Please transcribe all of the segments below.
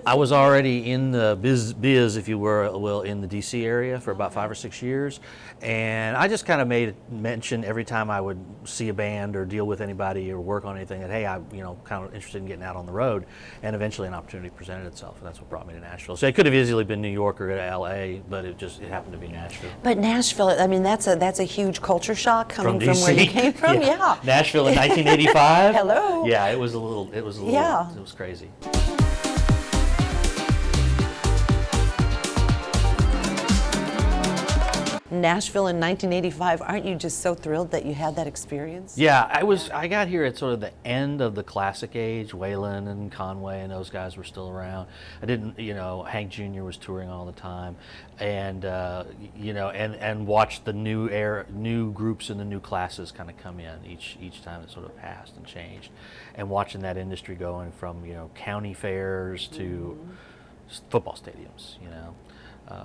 I was already in the biz, if you will, in the DC area for about 5 or 6 years, and I just kind of made mention every time I would see a band or deal with anybody or work on anything that, hey, I'm kind of interested in getting out on the road, and eventually an opportunity presented itself, and that's what brought me to Nashville. So it could have easily been New York or LA, but it happened to be Nashville. But Nashville, I mean, that's a huge culture shock coming from DC. where you came from. Yeah. Nashville in 1985. Hello. Yeah, it was a little. It was crazy. Nashville in 1985, aren't you just so thrilled that you had that experience? Yeah, I got here at sort of the end of the classic age. Waylon and Conway and those guys were still around. I didn't, Hank Jr. was touring all the time, and and watched the new groups and the new classes kind of come in each time it sort of passed and changed, and watching that industry going from county fairs to football stadiums,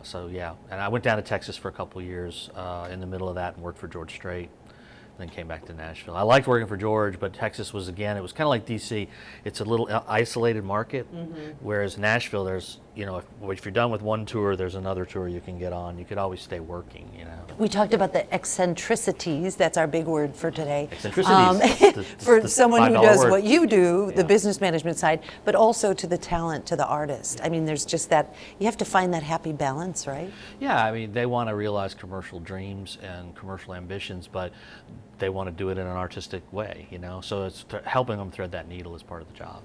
So yeah, and I went down to Texas for a couple of years in the middle of that and worked for George Strait, then came back to Nashville. I liked working for George, but Texas was, again, it was kind of like DC. It's a little isolated market, whereas Nashville, there's, if you're done with one tour, there's another tour you can get on. You could always stay working, We talked about the eccentricities. That's our big word for today. Eccentricities. For someone who does word. what you do, Yeah. the business management side, but also to the talent, to the artist. I mean, there's just that, you have to find that happy balance, right? Yeah, I mean, they want to realize commercial dreams and commercial ambitions, but they want to do it in an artistic way, So it's helping them thread that needle is part of the job.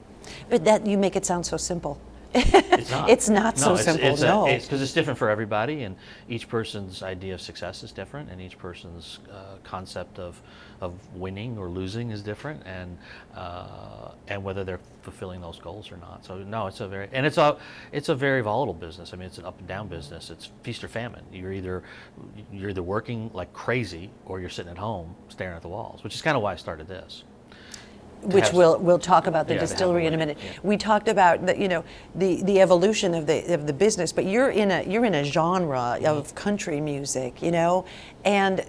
But that, you make it sound so simple. It's not. It's not so simple, no. It's because it's different for everybody, and each person's idea of success is different, and each person's concept of winning or losing is different, and whether they're fulfilling those goals or not. So no, it's a very volatile business. I mean, it's an up and down business. It's feast or famine. You're either working like crazy, or you're sitting at home staring at the walls, which is kind of why I started this. Which we'll talk about the distillery in a minute. Yeah. We talked about the evolution of the business, but you're in a genre of country music, and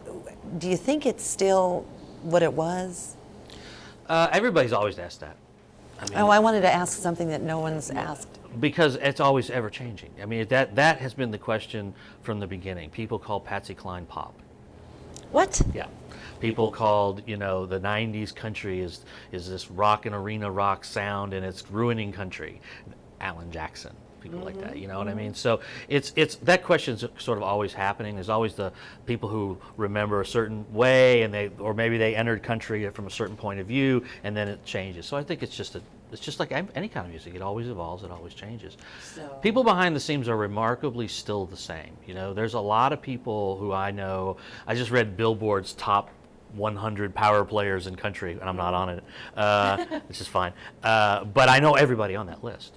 do you think it's still what it was? Everybody's always asked that. I wanted to ask something that no one's asked. Because it's always ever changing. I mean, that has been the question from the beginning. People call Patsy Cline pop. What? Yeah. People called, the 90s country is this rock and arena rock sound, and it's ruining country. Alan Jackson, people like that, you know what I mean? So it's that question's sort of always happening. There's always the people who remember a certain way, and or maybe they entered country from a certain point of view, and then it changes. So I think it's just like any kind of music. It always evolves. It always changes. So. People behind the scenes are remarkably still the same. There's a lot of people who I know. I just read Billboard's top 100 power players in country, and I'm not on it, which is fine. But I know everybody on that list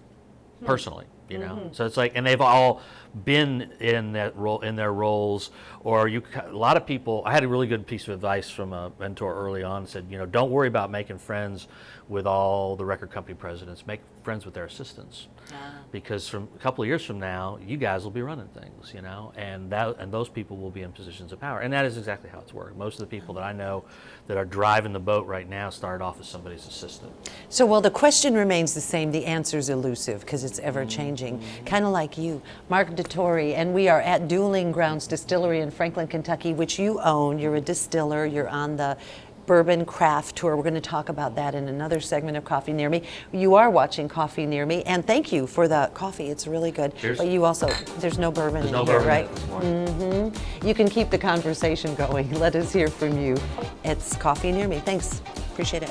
personally. So it's like, and they've all been in that role, in their roles, or a lot of people. I had a really good piece of advice from a mentor early on. Said, don't worry about making friends with all the record company presidents. Make friends with their assistants, because from a couple of years from now, you guys will be running things, and those people will be in positions of power, and that is exactly how it's worked. Most of the people that I know that are driving the boat right now started off as somebody's assistant. So, well, the question remains the same. The answer's elusive because it's ever changing, kind of like you, Marc Dottore, and we are at Dueling Grounds Distillery in Franklin, Kentucky, which you own. You're a distiller. You're on the Bourbon Craft Tour. We're going to talk about that in another segment of Coffee Near Me. You are watching Coffee Near Me, and thank you for the coffee. It's really good. Cheers. But you also, there's no bourbon in here, right? You can keep the conversation going. Let us hear from you. It's Coffee Near Me. Thanks. Appreciate it.